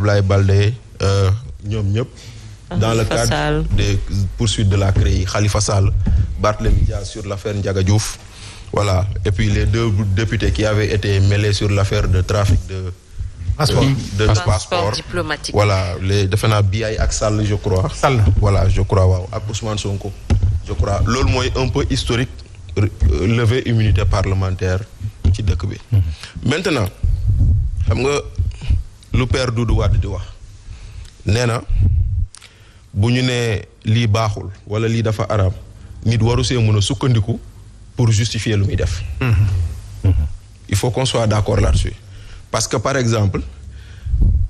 Ablaye Baldé ñoom ñëpp. dans le cadre des poursuites de la CREI, Khalifa Sall, Barthélémy Dias sur l'affaire Ndiaga Diouf. Voilà. Et puis les deux députés qui avaient été mêlés sur l'affaire de trafic de passeport diplomatique. Voilà, les défendants Biaye ak Sall, je crois. Sall. Voilà, je crois, waaw. Ak Ousmane Sonko, je crois. Loolu mooy un peu historique lever immunité parlementaire ci dëkk bi. Maintenant, xam nga lu père Doudou Wade di wax. Nee na bu ñu nee lii baaxul wala lii dafa araam nit waru see mën a sukkandiku pour justifier lu muy def. Il faut qu'on soit d'accord là-dessus. Parce que par exemple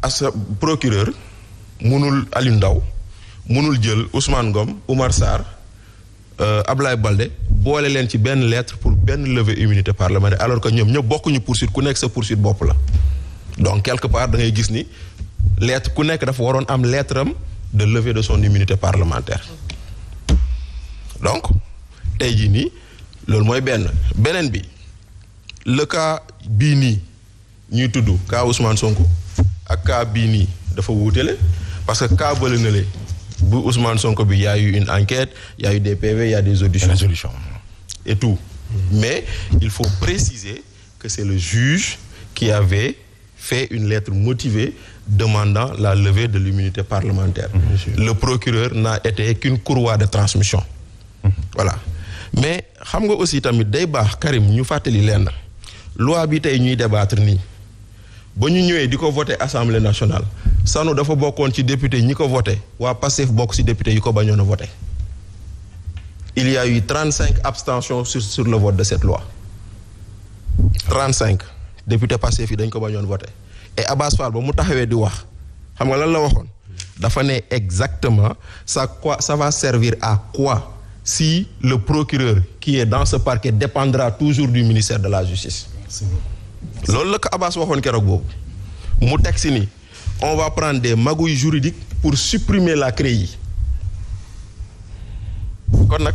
as procureur mënul Aliou Ndao mënul jël Ousmane Ngom Oumar Sarr Ablaye Baldé boole leen ci benn lettre pour benn lever immunité parlementaire alors que ñoom ñëpp bokkuñu poursuite ku nekk sa poursuite bopp la. Donc quelque part da ngay gis ni lettre ku nekk dafa waroon am lettre am de levée de son immunité parlementaire. Donc tey jii nii loolu mooy beneen bi le cas bii nii ñuy tudd cas Ousmane Sonko ak cas bii nii dafa wuutele parce que cas bële na le bu Ousmane Sonko bi y a eu une enquête y a eu des PV y a des auditions et tout. Mais il faut préciser que c'est le juge qui avait fait une lettre motivée demandant la levée de l'immunité parlementaire. Le procureur n'a été qu'une courroie de transmission. Voilà. Mais xam nga aussi tamit day baax Karim ñu fàttali lenn loi bi tey ñuy débattre nii ba ñu ñëwee di ko voté assemblée nationale Sanu dafa bokkoon ci député ñi ko voté waa Pastef bokk ci député yi ko bañoon a voté. Il y a eu 35 abstentions sur le vote de cette loi. 35 députés Pastef yi dañ ko bañoon voté. Et Abass Fall ba mu taxawee di wax xam nga lan la waxoon dafa ne exactement ça va servir à quoi si le procureur qui est dans ce parquet dépendra toujours du ministère de la justice. Loolu la ko Abass waxoon keroog boobu mu teg si ni on va prendre des magouilles juridiques pour supprimer la CREI. Kon nag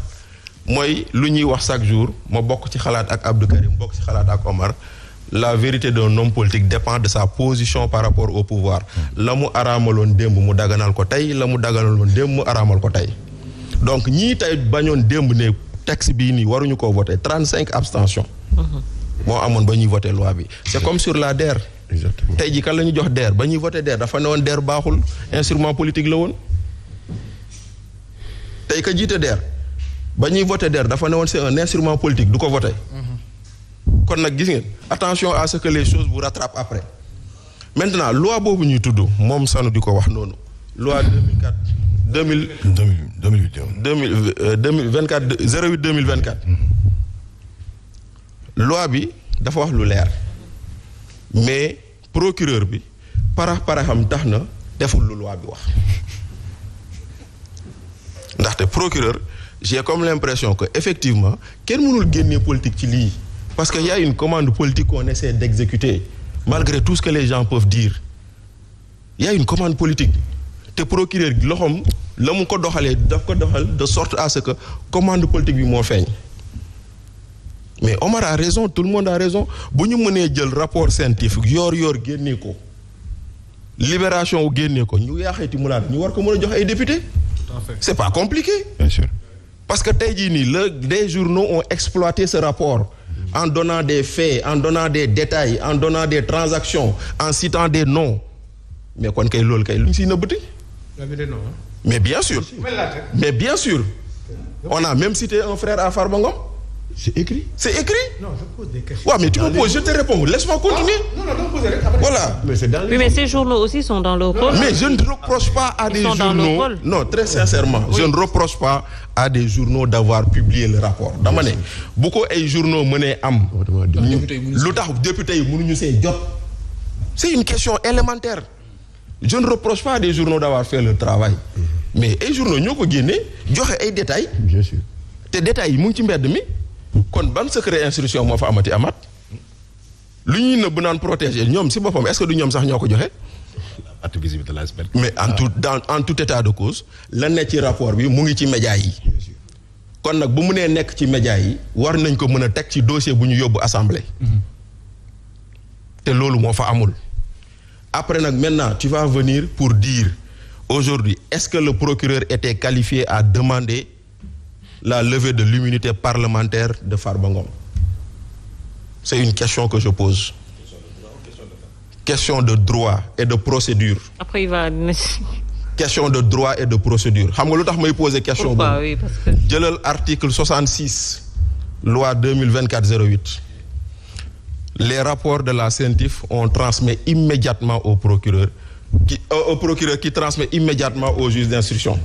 mooy lu ñuy wax chaque jour ma bokk ci xalaat ak Abdou Karim bokk ci xalaat ak Omar. La vérité d'un homme politique dépend de sa position par rapport au pouvoir. La mu araamaloon démb mu daganal ko tey la mu daganaloon démb mu araamal ko tey. Donc ñii tey bañoon démb ne texte bii nii waruñu koo voter 35 abstentions. moo amoon ba ñuy voter loi bi. C'est comme sur la DER. Exactement. Tey jii kan la ñu jox DER ba ñuy voter DER dafa ne woon DER baaxul instrument politique la woon. tey ka jiite DER ba ñuy voter DER dafa ne woon c'est un instrument politique du ko voter. kon nag gis ngeen attention à ce que les choses vous rattrapent après. Maintenant loi boobu ñuy tudd moom Sanu di ko wax noonu loi 2024 loi bi dafa wax lu leer mais procureur bi paraxam tax na deful lu loi bi wax ndaxte procureur j'ai comme l'impression que effectivement kenn mënul génnee politique ci lii parce que y a une commande politique qu'on essaie d'exécuter malgré tout ce que les gens peuvent dire. Il y a une commande politique te procureur loxoom la mu ko doxalee daf ko doxal de sorte à ce que commande politique bi moo feeñ. Mais Omar a raison, tout le monde a raison bu ñu mënee jël rapport scientifique yoor génnee ko libération wu génnee ko ñu yaaxeeti mu laat ñu war ko mën a jox ay député. Tout à fait. C'est pas compliqué. Bien sûr. Parce que tey jii nii des journaux ont exploité ce rapport. En donnant des faits, en donnant des détails, en donnant des transactions, en citant des noms. Mais kon kay loolu kay lu ñu siy nëbbati. Mais bien sûr. Mais bien sûr. On a même cité un frère à Farba Ngom. C'est écrit. C'est écrit. Non, je pose des questions. Ouais, mais tu me poses, je te réponds. Laisse-moi continuer. Non, non, poser. Voilà. Mais c'est dans les... Oui, mais ces journaux aussi sont dans leur rôle. Mais je ne reproche pas à des journaux. Non, très sincèrement, je ne reproche pas à des journaux d'avoir publié le rapport. Dama ne bu ko ay journaux mënee am. Lu tax député yi mënuñu see jot. C'est une question élémentaire. Je ne reproche pas à des journaux d'avoir fait le travail. Mais ay journaux ñoo ko génne joxe ay détails. Bien sûr. Te détails yi mu ngi ci mbedd mi. Kon ban secret instruction moo fa amati amat lu ñuy nëbb naan protéger ñoom si boppam est-ce que du ñoom sax ñoo ko joxe. Mais en tout état de cause la ne ci rapport bi mu ngi ci média yi. kon nag bu mu nee nekk ci média yi war nañ ko mën a teg ci dossier bu ñu yóbbu assemblée. te loolu moo fa amul. après nag maintenant tu vas venir pour dire aujourd'hui est-ce que le procureur était qualifié à demander la levée de l'immunité parlementaire de Farba Ngom? C'est une question que je pose. Question de droit et de procédure. Après il va. Question de droit et de procédure xam nga lu tax may poser question boobu. Pourquoi? Oui, parce que jëlal article 66 loi 2024-08. Les rapports de la CENTIF on transmet immédiatement au procureur qui transmet immédiatement au juge d'instruction.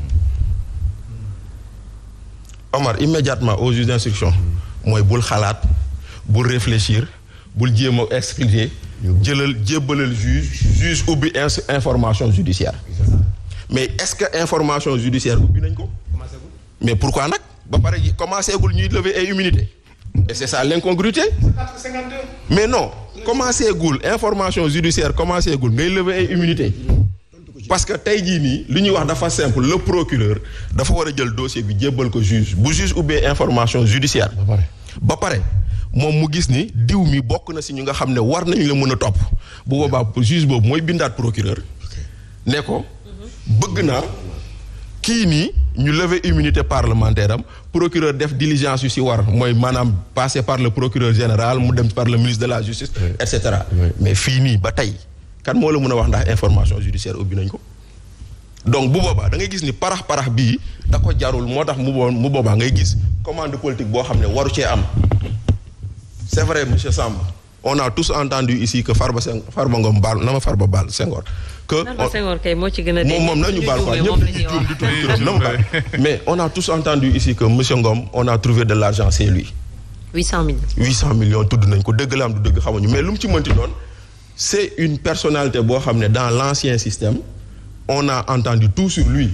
Omar, immédiatement au juge d'instruction mooy bul xalaat bul réfléchir bul jéem a expliquer jëlal jébbalal juge ubbi information judiciaire. Mais est-ce que information judiciaire ubbi nañ ko? Mais pourquoi nag ba pare commencé gul ñuy lever ay immunité et c'est ça l'incongruité. Mais non commencé gul information judiciaire commencé gul ngay lever ay immunité parce que tey jii nii li ñuy wax dafa simple le procureur dafa war a jël dossier bi jébbal ko juge bu juge ubbee information judiciaire ba pare moom mu gis ni diw mi bokk na si ñu nga xam ne war nañu la mën a topp bu boobaa juge boobu mooy bindaat procureur ne ko bëgg naa kii nii ñu lever immunité parlementaire am procureur def diligence yu si war mooy maanaam passer par le procureur général mu dem par le ministre de la justice et cetera. Mais fii nii ba tey kan moo la mën a wax ndax information judiciaire ubbi nañ ko donc bu boobaa da ngay gis ni parax bii da ko jarul moo tax mu boobaa ngay gis commande politique boo xam ne waru cee am. C'est vrai monsieur Samba on a tous entendu ici que Farba Ngom baal na ma Farba baal Senghor. que Senghor kay moo ci gën a moom nañu baal quoi ñëpp dañuy juum di tudd na ma baal mais on a tous entendu ici que monsieur Ngom on a trouvé de l'argent chez lui. 800 millions tudd nañ ko dëgg la am du dëgg xamuñu mais lu mu ci mënti doon c'est une personnalité boo xam ne dans l'ancien système on a entendu tout sur lui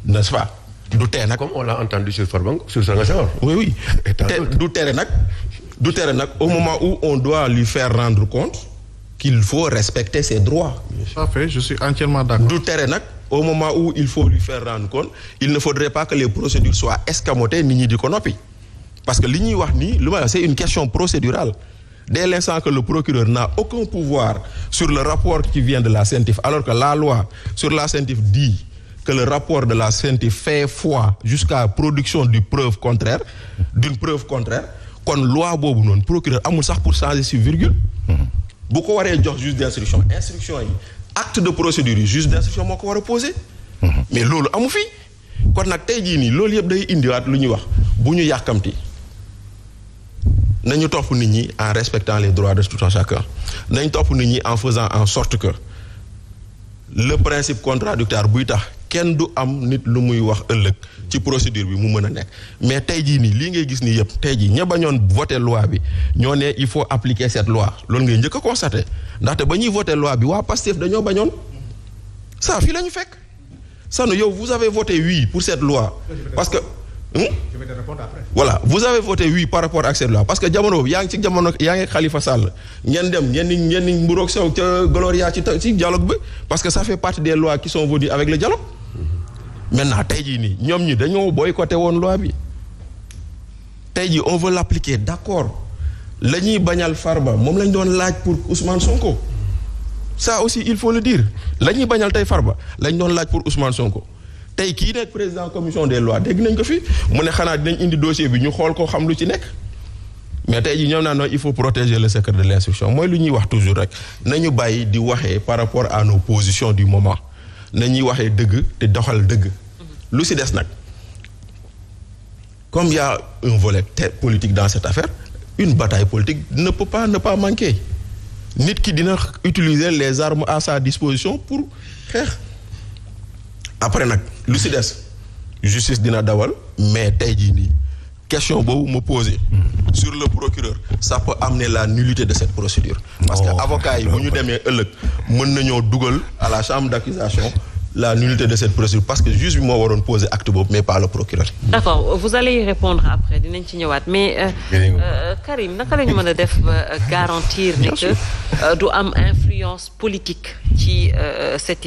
n'est-ce pas. du tere nag comme on l'a entendu sur Farba sur Senghor. oui du tere nag au moment où on doit lui faire rendre compte qu'il faut respecter ses droits. Parfait, je suis entièrement d'accord. du tere nag au moment où il faut lui faire rendre compte il ne faudrait pas que les procédures soient escamotées nit ñi di ko noppi parce que li ñuy wax nii lu ma c'est une question procédurale dès l'instant que le procureur n'a aucun pouvoir sur le rapport qui vient de la CENTIF alors que la loi sur la CENTIF dit que le rapport de la CENTIF fait foi jusqu'à production d'une preuve contraire kon loi boobu noonu procureur amul sax pour changer ci virgule bu ko waree jox juge d'instruction yi acte de procédure yi juge d'instruction moo ko war a poser mais loolu amu fi kon nag tey jii nii loolu yëpp day indiwaat lu ñuy wax bu ñu yàkkamti nañu topp nit ñi en respectant les droits de tout un chacun nañ topp nit ñi en faisant en sorte que le principe contradictoire buy tax kenn du am nit lu muy wax ëllëg ci procédure bi mu mën a nekk mais tey jii nii lii ngay gis nii yëpp tey jii ña bañoon voter loi bi ñoo ne il faut appliquer cette loi loolu ngay njëkk a constater ndaxte ba ñuy voter loi bi waa Pastef dañoo bañoon ça fii la ñu fekk sanu yow vous avez voté oui pour cette loi parce que je vais te répondre après. Voilà vous avez voté oui par rapport ak cette loi parce que jamono boobu yaa ngi ci jamono yaa ngi Khalifa Sall ngeen dem ngeen ni mburoog sew ca Gloria ci dialogue bi parce que ça fait partie des lois qui sont venues avec le dialogue maintenant tey jii nii ñoom ñi dañoo boycotté woon loi bi tey jii on veut l'appliquer d'accord la ñuy bañal Farba moom lañ doon laaj pour Ousmane Sonko ça aussi il faut le dire la ñuy bañal tey Farba lañ doon laaj pour Ousmane Sonko tey kii nekk président commission des lois dégg nañ ko fi mu ne xanaa dinañ indi dossier bi ñu xool ko xam lu ci nekk mais tey jii ñoom naa il faut protéger le secret de l'instruction mooy lu ñuy wax toujours rek nañu bàyyi di waxee par rapport à nos positions du moment nañuy waxee dëgg te doxal dëgg lu si des nag comme il y a un volet politique dans cette affaire une bataille politique ne peut pas manquer nit ki dina utiliser les armes à sa disposition pour xeex après nag lu si des justice dina dawal mais tey jii nii question boobu ma posé sur le procureur ça peut amener la nullité de cette procédure parce que avocat yi bu ñu demee ëllëg mën nañoo dugal à la chambre d'accusation la nullité de cette procédure parce que juge bi moo waroon poser acte boobu mais pas le procureur. D'accord vous allez y répondre après dinañ ci ñëwaat mais Karim naka la ñu mën a def ba garantir ne que du am influence politique ci cette